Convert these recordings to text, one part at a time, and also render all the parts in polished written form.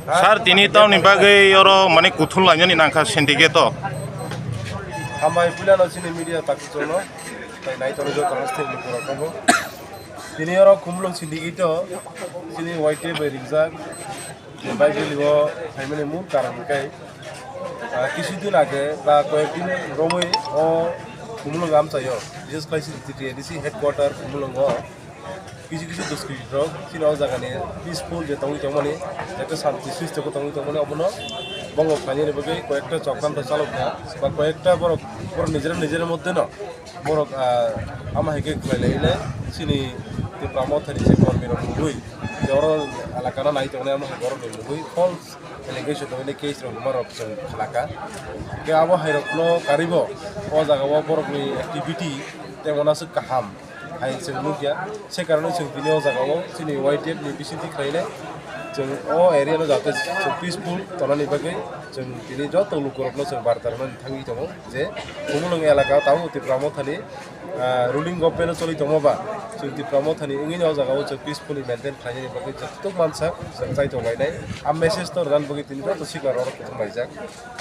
Sar tini tau ni bagai oro mane kuthul lanya ni nangka syndicate. Hamai pula no sini media tak jono, tai nai tono jo tangas tem ni pura kamu. Sini oro kumulong syndicate sini white tape rizak, baik liwo hamai mun karang kai. Kisi din aage ba koek din romoi o kumulong am sayo. Bises kai sini TTDC headquarter kumulong o. Kisi doski drug sini o jaga ni peaceful je tangi tomani একটা শান্তি সৃষ্ট ko tangi tomani abono বঙ্গ finally বগে কয়েকটা চক্রান্ত চালক বা কয়েকটা বড় বড় নিজের মধ্যে না বড় আমা হেকে খাইলে সিনি তে প্রামথানি যে কর্মীর মুই জর এলাকানা নাই তনে আমা গরম মুই ফলস এলিগেশন হইলে কেস রকম অপশন এলাকা কে আবো হাইরকনো কারিব ও জায়গা বড়নি অ্যাক্টিভিটি তেমন আছে কাহাম hai जों नुगिया से कारणे जों बिनि ओ जागाव सिनि वाइट टेप नि बिसिति खाइले जों ओ एरिया नो जाते जों पीसफुल तनानि बागै जों बिनि जत लुकरनो जों बारतारमन थांगि दङ जे कुमुलंग एलाका ताउ ति प्रामथानि रुलिं गभर्नमेन्ट चलि दङबा जों ति प्रामथानि इंगिनि ओ जागाव जों पीसफुली मेंटेन खाइनि बागै जत्तुक मानसा जों जाय दंगायनाय आम मेसेज तो रान बागै तिनि जत सिगार अर खमायजाक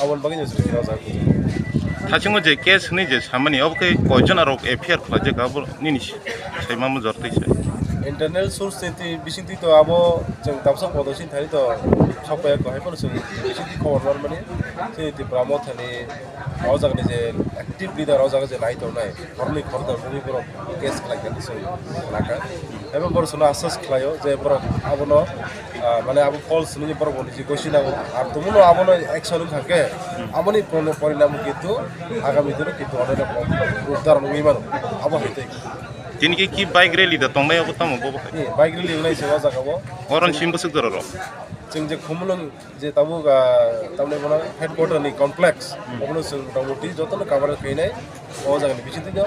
आवन बागै जों बिनि ओ जागाव Tachingo je case ni je samani ob ke koijon arok affair khlaje gabor nini sai mamu jortai sai internal source ti bisinti to abo jeng tapsa podosin thari to sapaya ko haipon sung bisinti khobor mar mane se ti pramo thani awjag ni je active leader awjag je nai to nai horni khorda buni boro case khlaikan sung laka এবং বড় সুনা আশ্বাস খাইও যে বড় আবনো মানে আবো ফলস নি বড় বলি যে কইছিনা আর তুমনো আবনো অ্যাকশন থাকে আমনি পরিণাম কিন্তু আগামী দিনে কিন্তু অনেক উদ্ধার নিমান আবো হইতে tini ke ki bike rally da tongnai ob tamo bo bike really নাই সেবা জাগাবো oron simbo suk dororo जों जे खुमलुं जे ताबुगा तामने बना हेडक्वार्टर नि कमप्लेक्स अबनो जों तामुटी जतन कवर खैनाय ओ जागनि बिसिंति द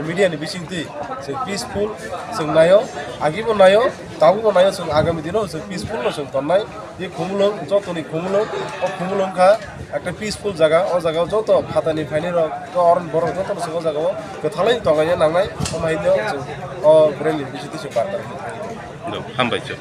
मीडिया नि बिसिंति जों पीसफुल जों नायो आगिबो नायो ताबुबो नायो जों आगामी दिनो जों पीसफुल जों तन्नाय जे खुमलुं जतनि खुमलुं ओ खुमलुं खा একটা পিসফুল জায়গা ও জায়গা যত খাতানি ফাইনি অরণ বড় যত সব জায়গা গোথালাই তগাইয়া নাंनाय समायनो ও রেলি বিচিতি সে বার্তা হামবাইছো